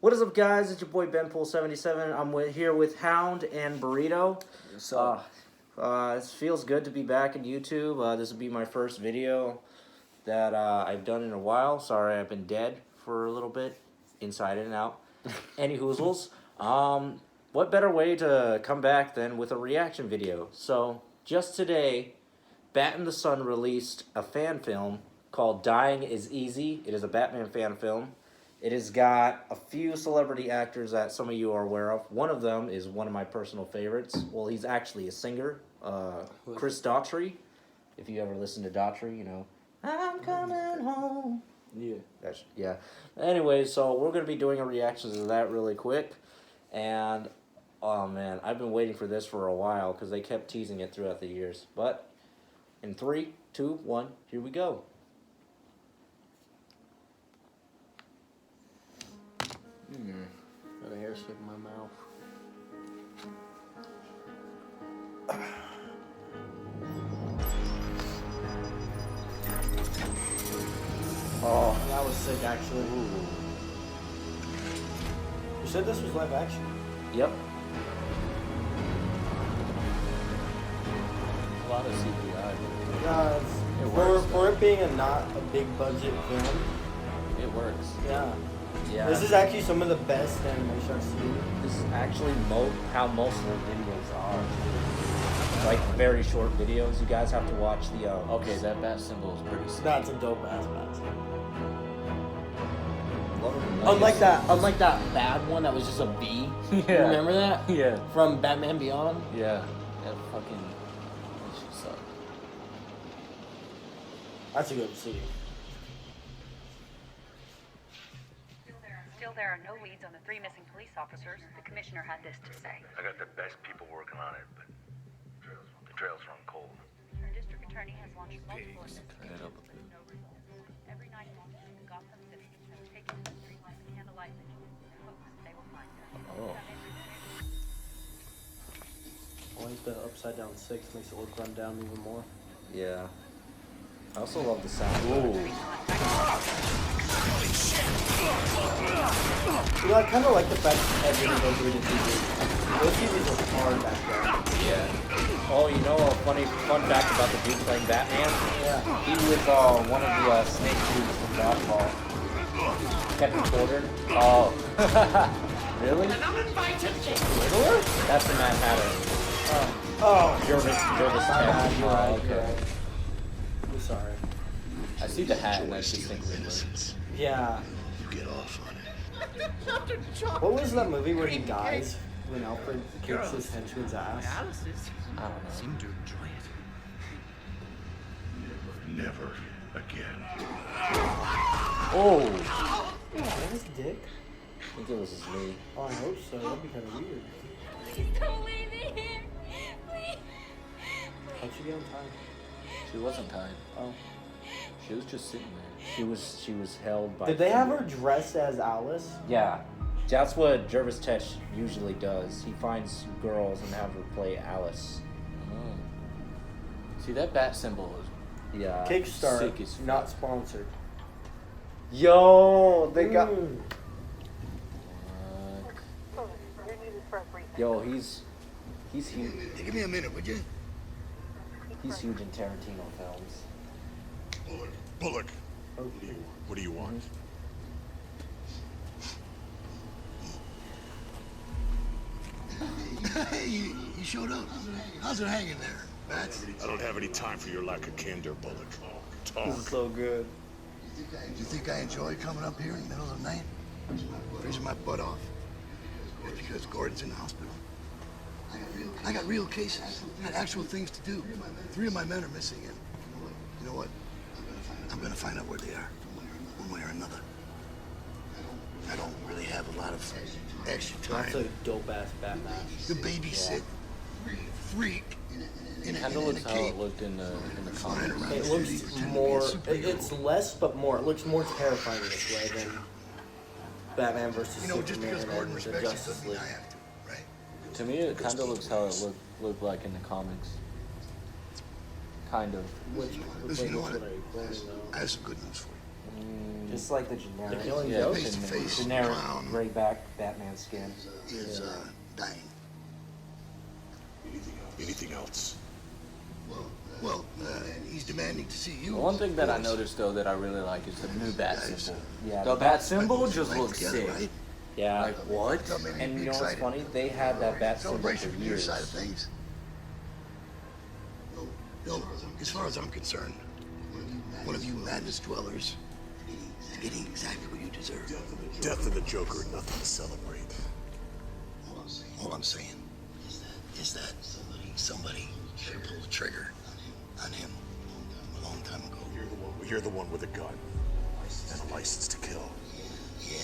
What is up, guys? It's your boy BEMPOOL77. I'm here with Hound and Burrito. So, It feels good to be back in YouTube. This will be my first video that I've done in a while. Sorry, I've been dead for a little bit, inside and out. Any hoozles. What better way to come back than with a reaction video? So, just today, Bat in the Sun released a fan film called Dying is Easy. It is a Batman fan film. It has got a few celebrity actors that some of you are aware of. One of them is one of my personal favorites. Well, he's actually a singer, Chris Daughtry. If you ever listen to Daughtry, you know, I'm coming home. Yeah. Anyway, so we're going to be doing a reaction to that really quick. And, oh man, I've been waiting for this for a while because they kept teasing it throughout the years. But, in 3, 2, 1, here we go. got a hair stuck in my mouth. Oh, that was sick, actually. Ooh. You said this was live action? Yep. A lot of CGI. Yeah, for it being not a big budget film, It works. yeah. Yeah. This is actually some of the best animation I've seen. This is actually how most of their videos are. Like very short videos. You guys have to watch the. Okay, that bat symbol is pretty sick. That's a dope ass bat. Unlike that bad one that was just a B. Yeah. Remember that? Yeah. From Batman Beyond? Yeah. That shit sucked. That's a good city. Still, there are no leads on the 3 missing police officers. The commissioner had this to say. I got the best people working on it, but the trails run cold. The district attorney has launched multiple Turn it up a bit. no results. Every night officers in Gotham City have taken to the streets with candlelight vigils in hopes they will find them. Oh. I like the upside down 6, makes it look run down even more. Yeah. I also love the sound. Ooh. You know, I kind of like the fact that everything goes through the TV. Those TVs are hard back there. Yeah. Oh, you know a fun fact about the dude playing Batman? Yeah. He was one of the snake dudes from Dodgeball. Kevin Porter. Oh. Really? Riddler? That's the Mad Hatter. Oh. Jervis My Ted. bad, you're Oh, right, okay. you're right. I'm sorry. I see the hat and I just think Riddler. Yeah. You get off on it. What was that movie where he dies when Alfred kicks his henchman's ass? I don't know. Seem to enjoy it. Never again. Oh. Is that his dick? I think it was his knee. Oh, I hope so. That'd be kind of weird. Please don't leave me here. Please. How'd she get on time? She wasn't tied. Oh. She was just sitting there. She was held by. Did they have her dressed as Alice? Yeah. That's what Jervis Tech usually does. He finds girls and have her play Alice. Oh. See, that bat symbol is Yeah. Kickstarter, sick as fuck. not sponsored. Yo, they got. Mm. Yo, he's huge. Hey, give me a minute, would you? He's huge in Tarantino films. Bullock. Okay. What do you want? Hey, you showed up. How's it hanging there, Bats? I don't have any time for your lack of candor, Bullock. Talk. This is so good. Do you think I enjoy coming up here in the middle of the night? Freezing my butt off. Just because Gordon's in the hospital. I got real cases. I got actual things to do. 3 of my men are missing, and you know what? I'm gonna find out where they are, one way or another. I don't really have a lot of extra time. That's a dope ass Batman. The babysit freak in a, Kind in of a looks how cape. it looked in the Flying comics. around It the looks city pretending to be a more. superhero. It's less, but more. It looks more terrifying this way than Batman versus You know, just Superman because Gordon and the respects you Justice doesn't mean League. I have to, right? To me, it kind of looks how it looked like in the comics. Kind of. Which Listen, you know what? are you quoting, though? I have some good news for you. Just like the generic, The Killing yeah, Joke? Face-to-face generic clown gray back Batman skin. is dying. Anything else? Well, he's demanding to see you. One thing that I Yes. noticed though that I really like is the new bat symbol. Yeah, The bat symbol just looks Together, sick. right? Yeah. Like what? Thought maybe And you'd be you know what's excited. funny? They had that bat symbol Celebration for from your years. side of things. No, as far as I'm concerned, one of you madness dwellers is getting exactly what you deserve. Death of the Joker, nothing to celebrate. All I'm saying is that somebody should have pulled the trigger on him a long time ago. You're the one with a gun and a license to kill. Yeah.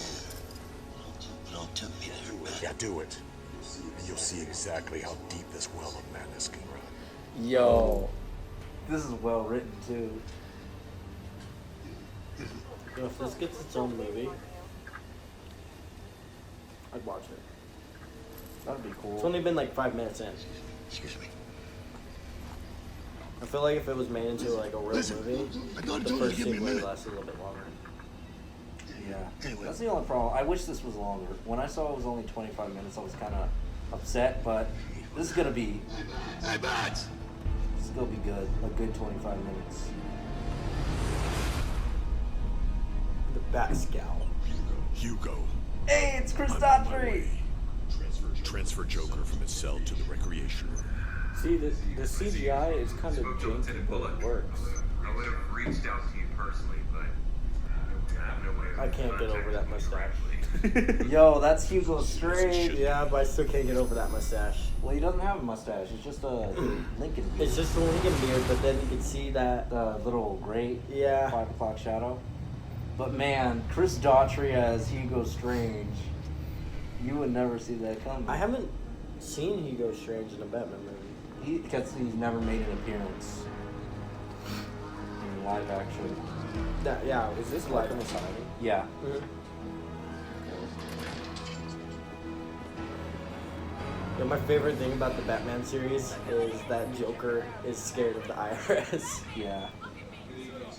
Don't tempt me there, man. Yeah, do it. And you'll see exactly how deep this well of madness can run. Yo. This is well written too. Yo, if this gets its own movie, I'd watch it. That'd be cool. It's only been like 5 minutes in. Excuse me. I feel like if it was made into like a real Listen, movie, I thought the you first give me a scene would minute. last a little bit longer. Yeah. Anyway. That's the only problem. I wish this was longer. When I saw it was only 25 minutes, I was kind of upset, but this is gonna be, Hey, Bats! this is gonna be good. A good 25 minutes. The Bat Scowl. Hugo. Hey, it's Chris I'm on my Daughtry! way. Transfer Joker from his cell to the recreation room. See, the CGI is kind of janky, but it works. I would have reached out to you personally, but I have no way of I can't get over that mustache. directly. Yo, that's Hugo Strange. Yeah, but I still can't get over that mustache. Well, he doesn't have a mustache. It's just a Lincoln beard. It's just a Lincoln beard, but then you can see that. The little gray Yeah. 5 o'clock shadow. But man, Chris Daughtry as Hugo Strange. You would never see that coming. I haven't seen Hugo Strange in a Batman movie. Because he's never made an appearance in live action. Yeah, is this Like- Arkham Asylum? Yeah. Yeah, my favorite thing about the Batman series is that Joker is scared of the IRS. Yeah.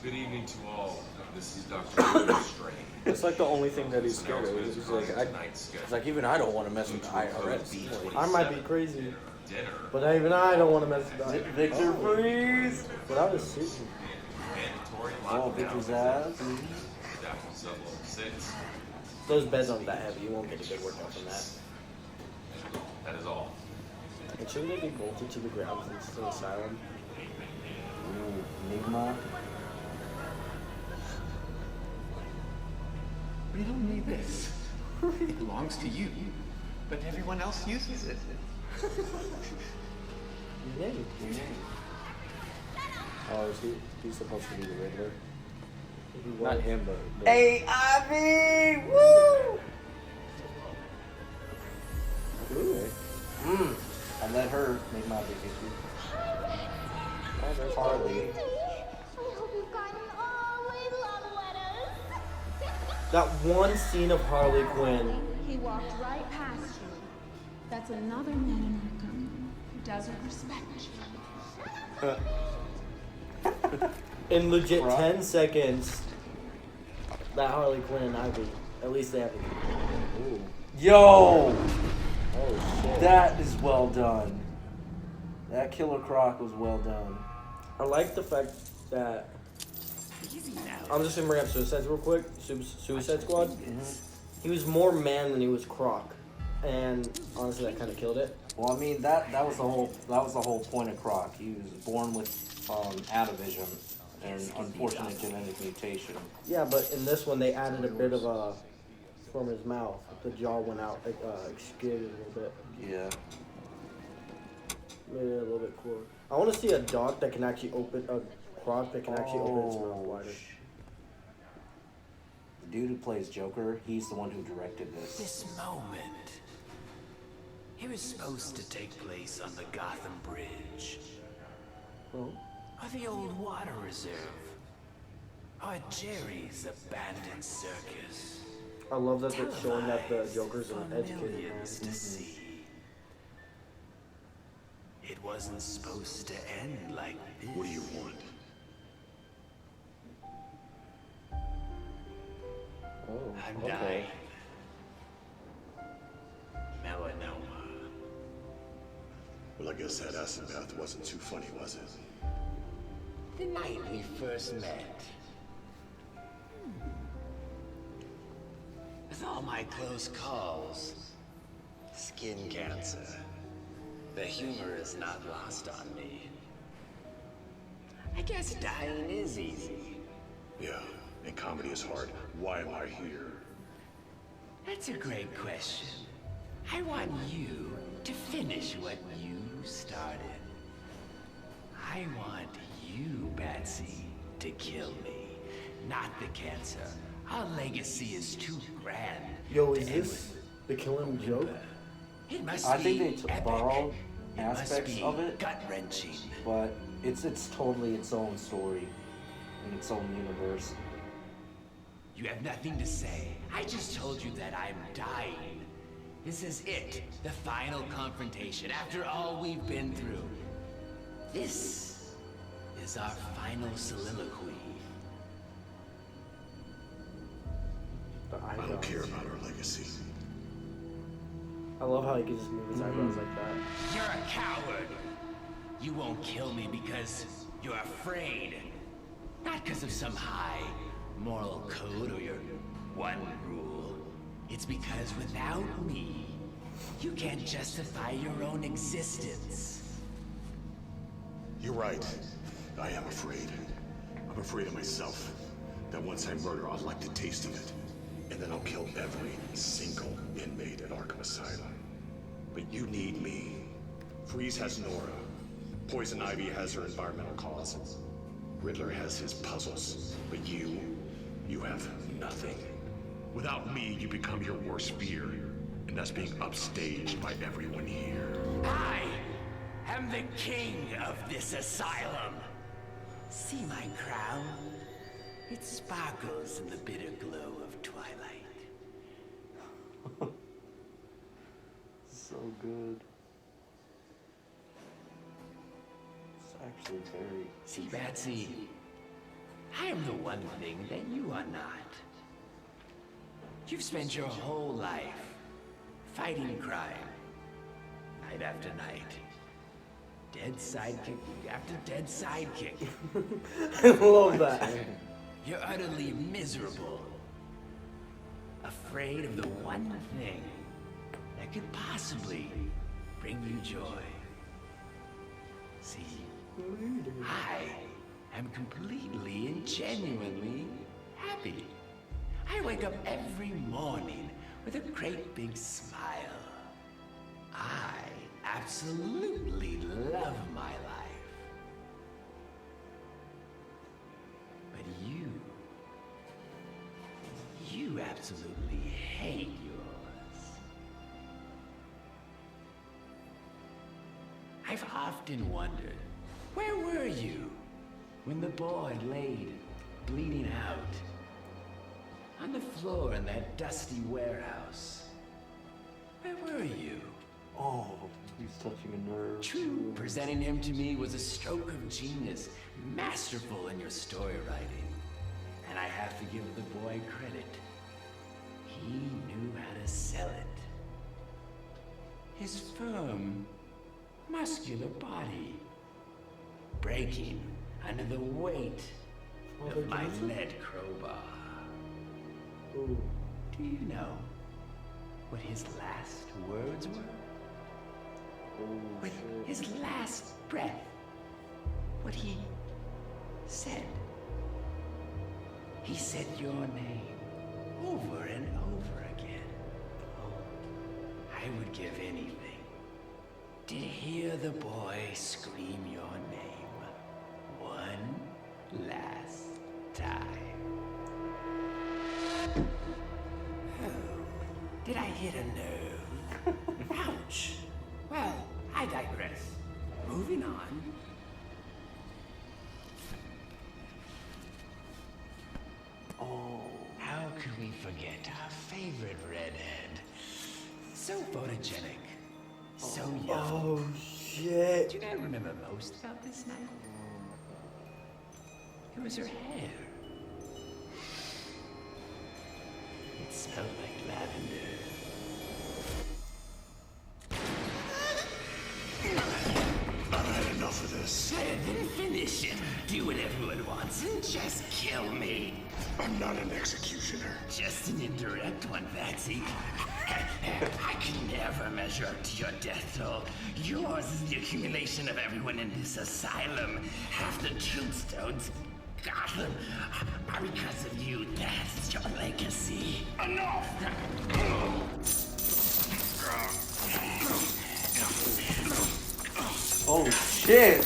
Good evening to all. This is Dr. Hugo Strange. It's like the only thing that he's scared of. He's like, Tonight's it's like even I don't want to mess with the IRS. I might be crazy, dinner. but even I don't want to mess with that. Victor Freeze! But I was shooting. Mandatory Oh, lockdown. Victor's ass. Adaptive sub level 6. Those beds aren't that heavy. You won't get a good workout from that. That is all. And shouldn't they be bolted to the ground since it's an asylum? Ooh, Enigma. We don't need this. It belongs to you, but everyone else uses it. Your name. Oh, is he's supposed to be the Riddler? He was. Not him, but Hey, Ivy! Woo! Ooh. I let her make my big issue. Oh, there's Harley. I hope you've gotten all the love letters. That one scene of Harley Quinn. He walked right past you. That's another man in Arkham who doesn't respect you. In legit 10 seconds, that Harley Quinn and Ivy, at least they have a ooh, Yo! oh shit. That is well done. That Killer Croc was well done. I like the fact that I'm just gonna bring up Suicide real quick. Suicide Squad. He was more man than he was Croc, and honestly, that kind of killed it. Well, I mean that was the whole point of Croc. He was born with atavism and unfortunate genetic mutation. Yeah, but in this one, they added a bit of a from his mouth. The jaw went out, like extruded a little bit. Yeah. Made it a little bit cooler. I want to see a dog that can actually open a Croc that can actually open its mouth wider. The dude who plays Joker, he's the one who directed this. This moment, it was supposed to take place on the Gotham Bridge, Oh. or the old water reserve, or Jerry's abandoned circus. I love that it's showing that the Televised Joker's an for educated man. millions to see. It wasn't supposed to end like this. What do you want? I'm okay. dying. Melanoma. Well, I guess that acid bath wasn't too funny, was it? The night we first met. With all my close calls, skin cancer, the humor is not lost on me. I guess dying is easy. Yeah, and comedy is hard. Why am I here? That's a great question. I want you to finish what you started. I want you, Patsy, to kill me, not the cancer. Our legacy is too grand. Yo, is this the killing joke? It must I be think they epic. borrowed It must aspects be of it, gut-wrenching. but it's totally its own story in its own universe. You have nothing to say. I just told you that I'm dying. This is it, the final confrontation after all we've been through. This is our final soliloquy. I don't care about our legacy. I love how he can just move his eyebrows like that. You're a coward. You won't kill me because you're afraid. Not because of some high moral code or your one rule. It's because without me, you can't justify your own existence. You're right. I am afraid. I'm afraid of myself. That once I murder, I'll like the taste of it. And then I'll kill every single inmate at Arkham Asylum. But you need me. Freeze has Nora. Poison Ivy has her environmental cause. Riddler has his puzzles. But you have nothing. Without me, you become your worst fear. And that's being upstaged by everyone here. I am the king of this asylum. See my crown? It sparkles in the bitter glow of twilight. So good. It's actually very... See, Batsy, I am the one thing that you are not. You've spent your whole life fighting crime, night after night. Dead sidekick after dead sidekick. I love that. You're utterly miserable. Afraid of the one thing that could possibly bring you joy. See, I am completely and genuinely happy. I wake up every morning with a great big smile. I absolutely love my life. But you absolutely hate yours. I've often wondered, where were you when the boy laid bleeding out on the floor in that dusty warehouse? Where were you? Oh, he's touching a nerve. True, presenting him to me was a stroke of genius, masterful in your story writing. And I have to give the boy credit. He knew how to sell it. His firm, muscular body, breaking under the weight of my lead crowbar. Ooh. Do you know what his last words were? With his last breath, what he said. He said your name over and over again. I would give anything to hear the boy scream your name one last time. Oh, did I hit a nerve? Ouch. Well, I digress. Moving on. Oh. How could we forget our favorite redhead? So photogenic. So young. Oh, shit. Do you know what I remember most about this night? It was her hair. It smelled like lavender. I've had enough of this. Then finish it. Do what everyone wants and just kill me. I'm not an executioner. Just an indirect one, Patsy. I can never measure up to your death toll. Yours is the accumulation of everyone in this asylum. Half the tombstones in Gotham are because of you. That's your legacy. Enough! Oh shit!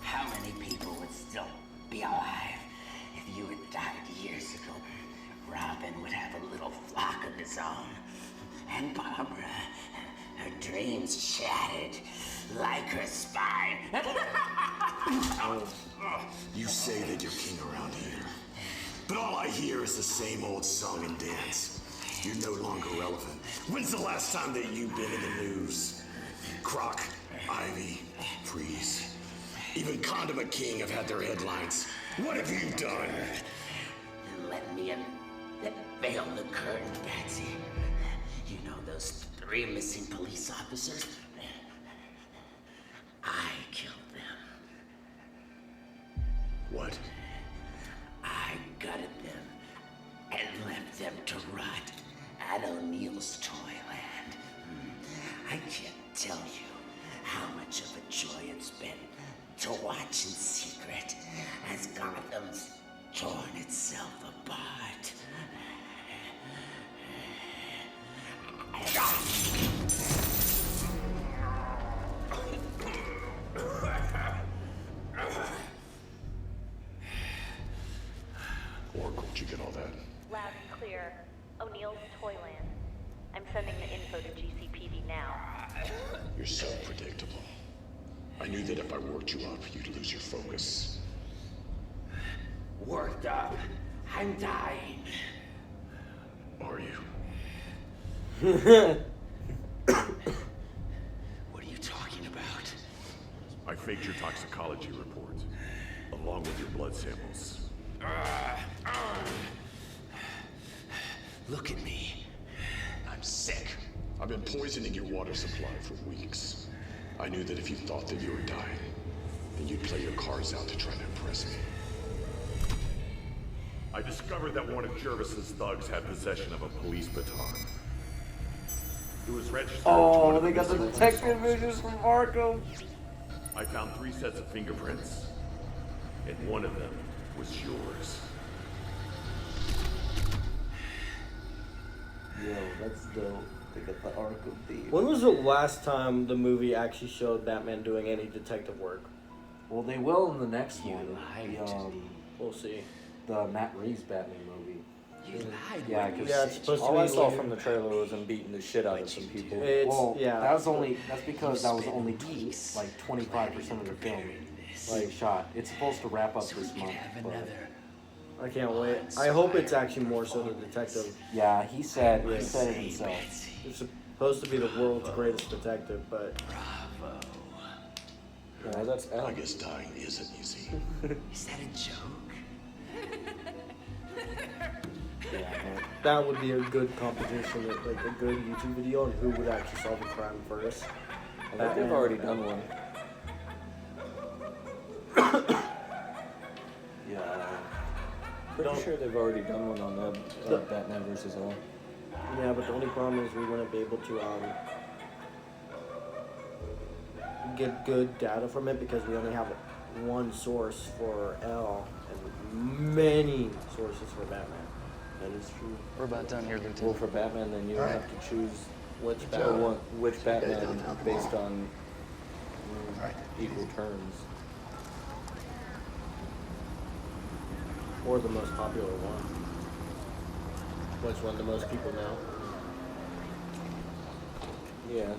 How many people would still be alive if you had died years ago? Robin would have a little flock of his own. And Barbara, her dreams shattered like her spine. You say that you're king around here, but all I hear is the same old song and dance. You're no longer relevant. When's the last time that you've been in the news? Croc, Ivy, Freeze. Even Condiment King have had their headlines. What have you done? Let me unveil the curtain, Patsy. You know those 3 missing police officers? I killed them. What? I gutted them and left them to rot at O'Neill's Toyland. I can't tell you how much of a joy it's been to watch in secret as Gotham's torn itself apart. Oracle, did you get all that? Loud and clear. O'Neill's Toyland. I'm sending the info to GCPD now. You're so predictable. I knew that if I worked you up, you'd lose your focus. Worked up. I'm dying. Are you? What are you talking about? I faked your toxicology report, along with your blood samples. Look at me. I'm sick. I've been poisoning your water supply for weeks. I knew that if you thought that you were dying, then you'd play your cards out to try to impress me. I discovered that one of Jervis's thugs had possession of a police baton. It was registered to one Oh, of they got the missing detective police visions officers. from Arkham. I found 3 sets of fingerprints, and one of them was yours. Yo, that's dope. They got the Arkham theme. When was the last time the movie actually showed Batman doing any detective work? Well, they will in the next You one. lied The, to me. We'll see. the Matt Reeves Batman movie. You lied. Yeah, when you because Yeah, it's said supposed you to all I be saw later. from the trailer was him beating the shit out of some people. It's- well, yeah. that's because that was spent only weeks like 25% of the film this. like shot. It's supposed to wrap up So we this could month, have but another. I can't wait. I hope it's actually more so the detective. yeah, he said it himself. Patsy. It's supposed to be the world's greatest detective, but Bravo. Yeah, that's I guess dying isn't easy. Is that a joke? that would be a good competition, like a good YouTube video on who would actually solve a crime first. I think they've already done one. Yeah. Pretty sure they've already done one on that Batman vs. All. Yeah, but the only problem is we wouldn't be able to get good data from it because we only have one source for L and many sources for Batman. That is true. We're about done here, Well, Lieutenant. for Batman, then you would have to choose Which or Batman? which Batman don't have them based all. on Alright. equal terms. Or the most popular one. Which one the most people know? Yeah.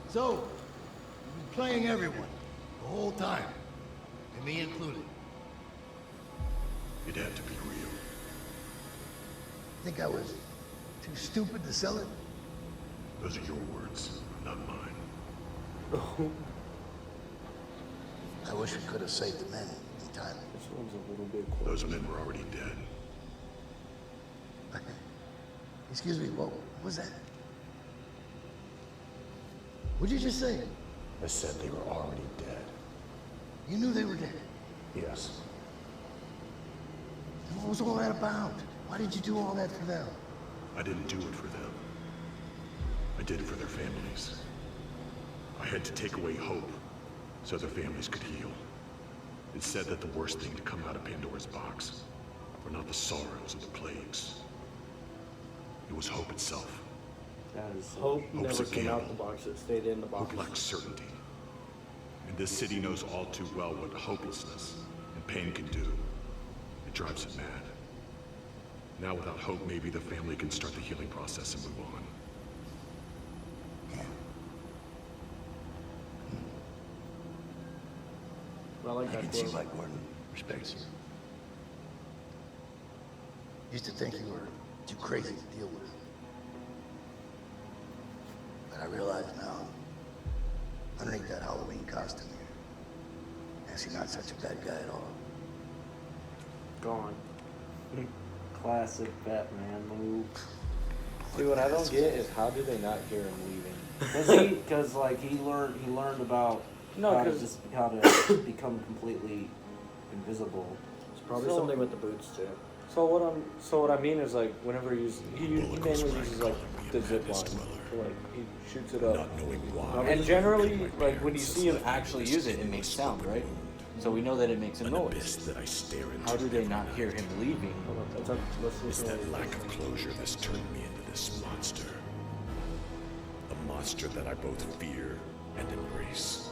So, you've been playing everyone the whole time, and me included. It had to be real. Think I was too stupid to sell it? Those are your words, not mine. I wish we could have saved the men in time. This one's a little bit Those men were already dead. Excuse me, what was that? What'd you just say? I said they were already dead. You knew they were dead. Yes. Then what was all that about? Why did you do all that for them? I didn't do it for them. I did it for their families. I had to take away hope so their families could heal. It said that the worst thing to come out of Pandora's box were not the sorrows of the plagues. It was hope itself. Hope Hope's never a came out gamble. the box. It stayed in the box. Hope lacks certainty. And this city knows all too well what hopelessness and pain can do. It drives it mad. Now without hope, maybe the family can start the healing process and move on. I like I that can see quote. why Gordon respects you. Used to think you were too crazy to deal with. But I realize now, underneath that Halloween costume, you're actually not such a bad guy at all. Gone. Classic Batman move. See, what I don't get is how did they not hear him leaving? Because like he learned about No, how to 'cause- how to become completely invisible. It's probably So- something with the boots too. So what I mean is like whenever he mainly uses like the zip line. So like he shoots it up. Not knowing why. And generally, like when you see him actually use it, it makes sound, right? So we know that it makes a An noise. abyss that I stare into. How do they not hear him leaving? Hold on, let's It's listen that to lack of closure that's turned me into this monster. A monster that I both fear and embrace.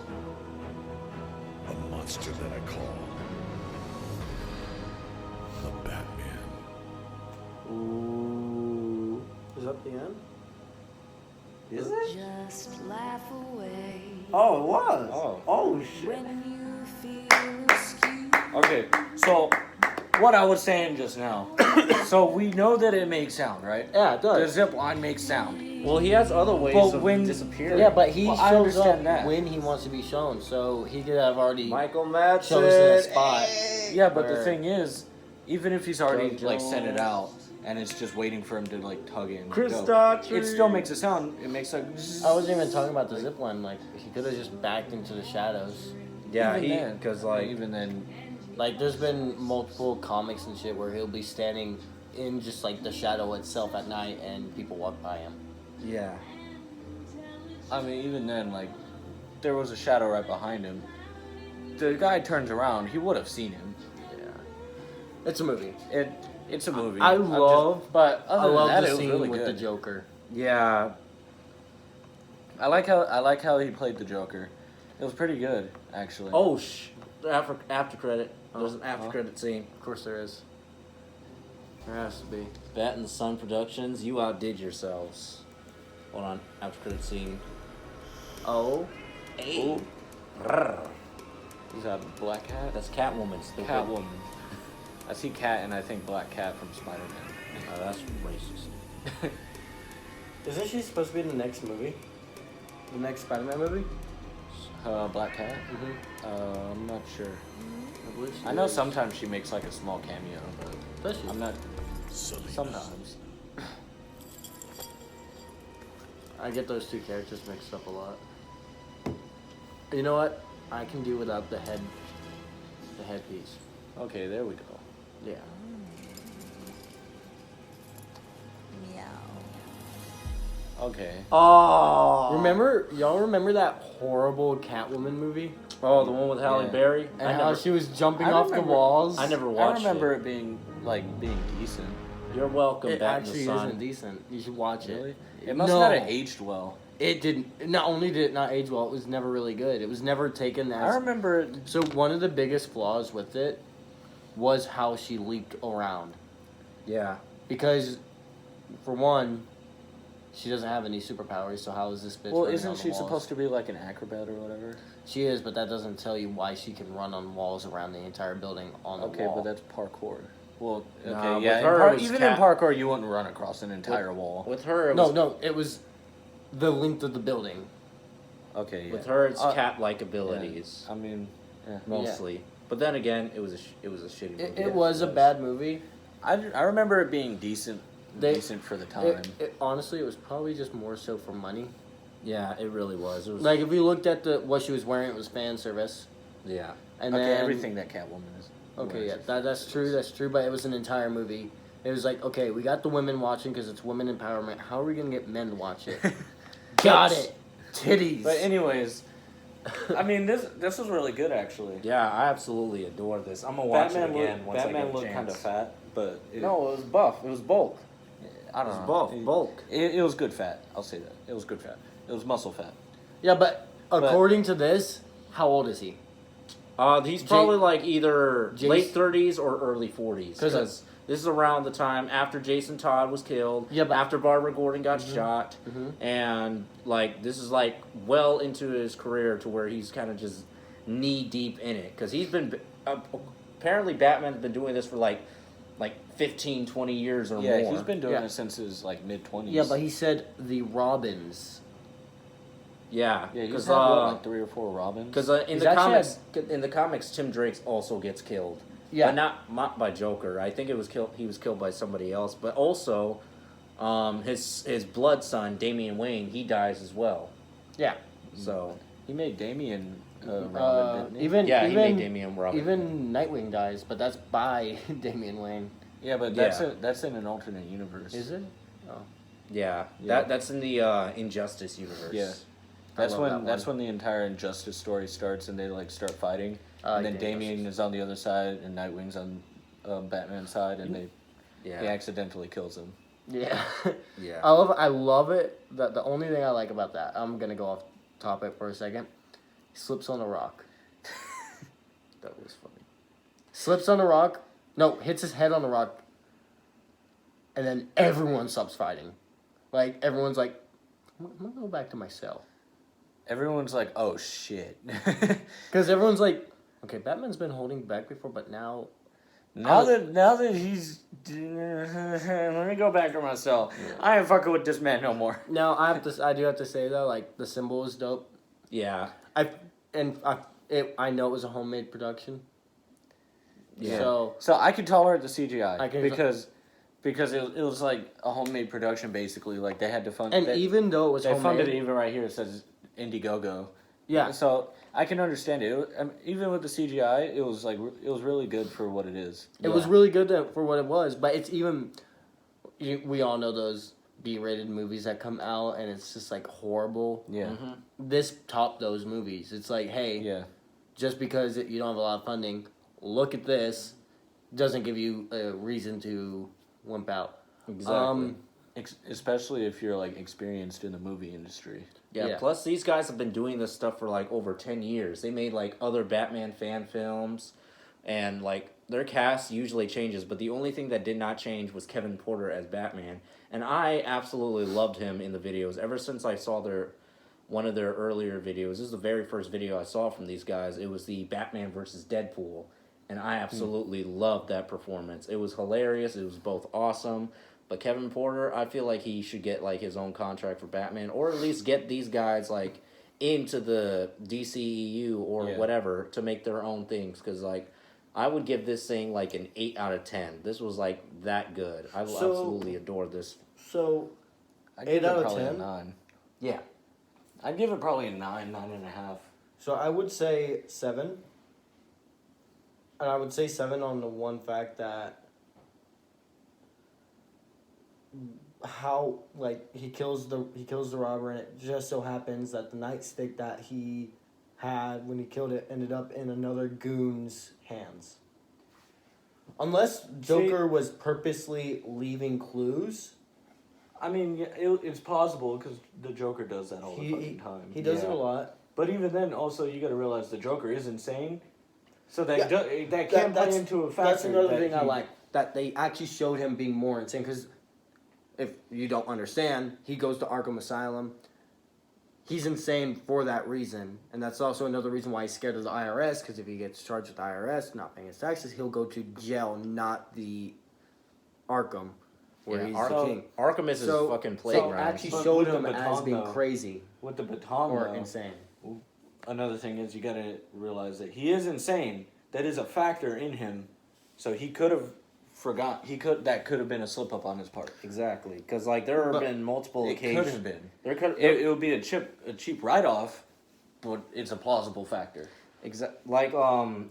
A monster that I call the Batman. Ooh. Is that the end? Is it? Just laugh away Oh, it was. Oh. Oh shit. when you feel askew. Okay, so what I was saying just now. So we know that it makes sound, right? Yeah, it The does. zip line makes sound. Well, he has other ways But of when- disappearing. Yeah, but he Well, I shows up understand that. when he wants to be shown, so he could have already Michael Madsen. chosen a spot. Yeah, but the Where- thing is, even if he's already Doug like sent it Jones. out and it's just waiting for him to like tug in, Chris go, Daughtry. it still makes a sound. It makes like. I wasn't even talking about the zip line. Like he could have just backed into the shadows. Yeah, Even he then, because like even then, Like there's been multiple comics and shit where he'll be standing in just like the shadow itself at night, and people walk by him. yeah. I mean, even then, like there was a shadow right behind him. The guy turns around, he would have seen him. Yeah, it's a movie. It's a movie. I I'm just- love, but I other than love that, the it was scene really with good. the Joker. Yeah. I like how he played the Joker. It was pretty good, actually. Oh after credit. There's an after Oh. credit scene. Of course there is. There has to be. Bat and Sun Productions, you outdid yourselves. Hold on, after credit scene. Oh, hey. Brrr. Is that Black Cat? That's Catwoman. Stupid. Catwoman. I see Cat and I think Black Cat from Spider-Man. Oh, that's racist. Isn't she supposed to be in the next movie? The next Spider-Man movie? Black Cat? Mm-hmm. I'm not sure. I believe she I know is. sometimes she makes like a small cameo, but Does she? I'm not. Salinas. Sometimes. I get those two characters mixed up a lot. You know what? I can do without the headpiece. Okay, there we go. Yeah. Okay. Oh. Y'all remember that horrible Catwoman movie? Oh, the one with Halle Yeah. Berry. And how she was jumping I off the remember- walls? I never I watched remember it. it being decent. You're welcome, It Bat and actually the Sun. isn't decent. You should watch Really? it. It must No. not have aged well. It didn't. Not only did it not age well, it was never really good. It was never taken as. I remember. So one of the biggest flaws with it was how she leaped around. Yeah. Because, for one, she doesn't have any superpowers. So how is this bitch? Well, running isn't on the she walls? supposed to be like an acrobat or whatever? She is, but that doesn't tell you why she can run on walls around the entire building on the Okay, wall. but that's parkour. Well, okay, Nah, yeah. with her, it was Even cat- in parkour, you wouldn't run across an entire wall. With her, it was, No, it was the length of the building. Okay, yeah. with her, it's Uh, cat-like abilities. I mean, mostly. But then again, it was a shitty movie. It was a bad movie. I remember it being decent for the time. Honestly, it was probably just more so for money. Yeah, it really was. It was Like, if you looked at what she was wearing, it was fan service. Yeah. And okay, then, everything that Catwoman is. Okay, yeah, that's true, but it was an entire movie. It was like, okay, we got the women watching because it's women empowerment. How are we going to get men to watch it? Got it. Titties. But anyways, I mean, this was really good, actually. Yeah, I absolutely adore this. I'm going to watch it again once I get a Batman looked chance. kind of fat, but... No, it was buff. It was bulk. I don't It know. was bulk. It was good fat. I'll say that. It was good fat. It was muscle fat. Yeah, but according to this, how old is he? He's probably like either late 30s or early 40s. Because this is around the time after Jason Todd was killed, after Barbara Gordon got shot, and like this is like well into his career to where he's kind of just knee deep in it. Because he's been, apparently Batman's been doing this for like 15, 20 years or more. Yeah, he's been doing it since his like mid-20s. Yeah, but he said the Robins. Yeah, Yeah, he's because had like 3 or 4 Robins. Because in the comics, Tim Drake also gets killed. Yeah, but not by Joker. I think it was he was killed by somebody else. But also, his blood son Damian Wayne, he dies as well. Yeah. So he made Damian Robin, didn't he? He made Damian Robin. Even Nightwing dies, but that's by Damian Wayne. Yeah, but that's in an alternate universe. Is it? Oh. Yeah, that's in the Injustice universe. Yeah. That's when the entire Injustice story starts and they like start fighting, and then Damian is on the other side and Nightwing's on Batman's side, and he accidentally kills him. Yeah, yeah. I love it. The only thing I like about that, I'm gonna go off topic for a second. He slips on a rock. That was funny. Slips on a rock. No, hits his head on the rock, and then everyone stops fighting. Like everyone's like, I'm gonna go back to my cell. Everyone's like, oh shit. Because everyone's like, okay, Batman's been holding back before, but now that he's let me go back to my cell. Yeah. I ain't fucking with this man no more. Now I do have to say though, like the symbol is dope. Yeah. I know it was a homemade production. Yeah. So I could tolerate the CGI because it was like a homemade production basically. Like they had to fund. And even though it was they homemade, funded it. Even right here it says Indiegogo. Yeah. So I can understand it. Even with the CGI, it was really good for what it is. It was really good for what it was, but it's even. We all know those B-rated movies that come out, and it's just like horrible. Yeah. Mm-hmm. This topped those movies. It's like, hey, just because you don't have a lot of funding, look at this. Doesn't give you a reason to wimp out. Exactly. Especially if you're like experienced in the movie industry. Yeah, plus these guys have been doing this stuff for like over 10 years. They made like other Batman fan films, and like their cast usually changes, but the only thing that did not change was Kevin Porter as Batman. And I absolutely loved him in the videos ever since I saw one of their earlier videos. This is the very first video I saw from these guys. It was the Batman versus Deadpool, and I absolutely loved that performance. It was hilarious. It was both awesome. But Kevin Porter, I feel like he should get like his own contract for Batman, or at least get these guys like into the DCEU or whatever to make their own things. Because like, I would give this thing like an 8 out of 10. This was like that good. I absolutely adore this. So, I'd 8 out of 10. A 9. Yeah, I'd give it probably a 9, 9.5. So I would say 7, and I would say 7 on the one fact that. How like he kills the robber, and it just so happens that the nightstick that he had when he killed it ended up in another goon's hands. Unless Joker was purposely leaving clues. I mean, it's possible because the Joker does that all the fucking time. He does it a lot. But even then, also you got to realize the Joker is insane, so that can't play into a factor. That's another thing I like, that they actually showed him being more insane. Because if you don't understand, he goes to Arkham Asylum. He's insane for that reason. And that's also another reason why he's scared of the IRS, because if he gets charged with the IRS, not paying his taxes, he'll go to jail, not the Arkham, where he's the king. Arkham is his fucking playground. So actually showed him as being crazy. With the baton, or though, insane. another thing is you gotta realize that he is insane. That is a factor in him. So he could have forgot. That could have been a slip up on his part. Exactly, because like there have been multiple occasions. It could have been. It would be a cheap write off, but it's a plausible factor. Like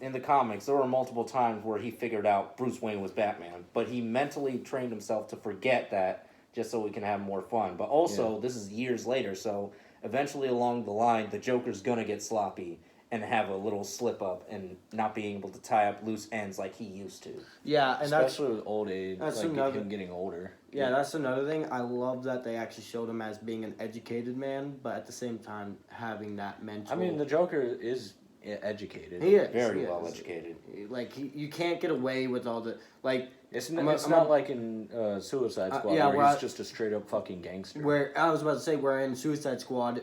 in the comics, there were multiple times where he figured out Bruce Wayne was Batman, but he mentally trained himself to forget that just so we can have more fun. But also, this is years later, so eventually along the line, the Joker's gonna get sloppy and have a little slip up and not being able to tie up loose ends like he used to. Yeah, and especially with old age, that's like another, him getting older. Yeah, that's another thing. I love that they actually showed him as being an educated man, but at the same time having that mental. I mean, the Joker is educated. He is very well educated. Like you can't get away with all the like. It's not like in Suicide Squad where he's just a straight up fucking gangster. Where I was about to say, where in Suicide Squad,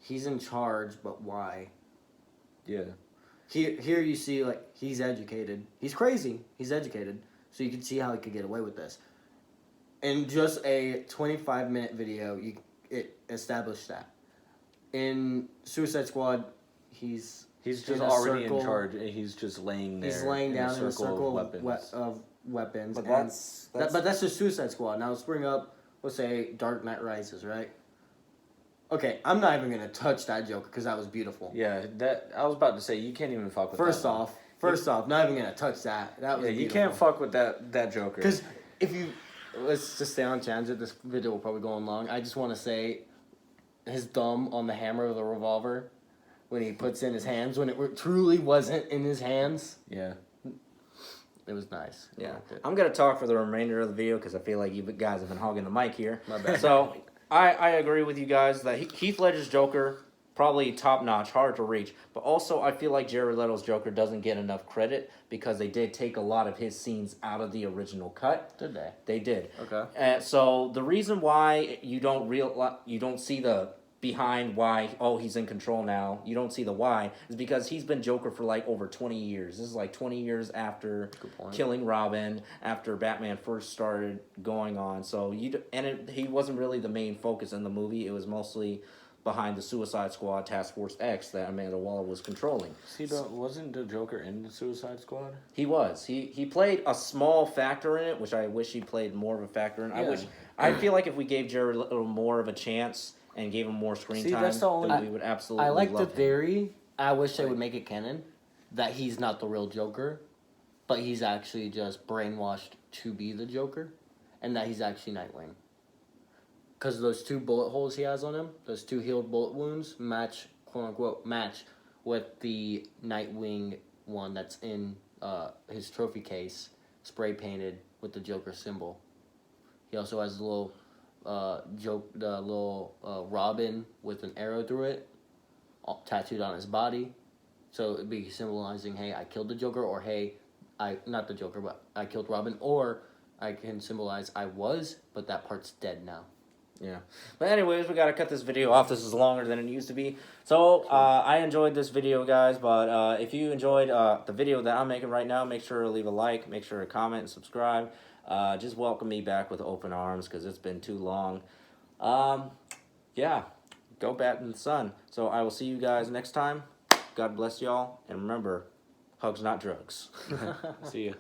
he's in charge, but why? Yeah. Here you see like he's educated. He's crazy. He's educated, so you can see how he could get away with this. In just a 25-minute video, it established that. In Suicide Squad, he's just already in charge. He's just laying there. He's laying down in a circle of weapons. But that's just Suicide Squad. Now let's bring up, let's say, Dark Knight Rises, right? Okay, I'm not even gonna touch that Joker because that was beautiful. Yeah, that I was about to say you can't even fuck with. First off, not even gonna touch that. That was you can't fuck with that Joker. Because if you let's just stay on tangent. This video will probably go on long. I just want to say, his thumb on the hammer of the revolver, when he puts in his hands, when it truly wasn't in his hands. Yeah. It was nice. Yeah. I'm going to talk for the remainder of the video because I feel like you guys have been hogging the mic here. My bad. So, I agree with you guys that Heath Ledger's Joker, probably top-notch, hard to reach. But also, I feel like Jared Leto's Joker doesn't get enough credit because they did take a lot of his scenes out of the original cut. Did they? They did. Okay. So, the reason why you don't see the behind why, he's in control now, you don't see the why, is because he's been Joker for like over 20 years. This is like 20 years after killing Robin, after Batman first started going on. So he wasn't really the main focus in the movie. It was mostly behind the Suicide Squad Task Force X that Amanda Waller was controlling. Wasn't the Joker in the Suicide Squad? He was. He played a small factor in it, which I wish he played more of a factor in. Yeah. I feel like if we gave Jared Leto more of a chance and gave him more screen time, then we would absolutely I like love the him. theory. I wish they would make it canon that he's not the real Joker, but he's actually just brainwashed to be the Joker, and that he's actually Nightwing. Because those 2 bullet holes he has on him, those 2 healed bullet wounds, match, quote-unquote, match with the Nightwing one that's in his trophy case, spray-painted with the Joker symbol. He also has the little Robin with an arrow through it, tattooed on his body. So it'd be symbolizing, hey, I killed the Joker, or hey, not the Joker, but I killed Robin, or I can symbolize I was, but that part's dead now. Yeah. But anyways, we got to cut this video off. This is longer than it used to be. So, I enjoyed this video, guys. But if you enjoyed the video that I'm making right now, make sure to leave a like. Make sure to comment and subscribe. Just welcome me back with open arms because it's been too long. Yeah. Go bat in the sun. So, I will see you guys next time. God bless y'all. And remember, hugs, not drugs. See ya.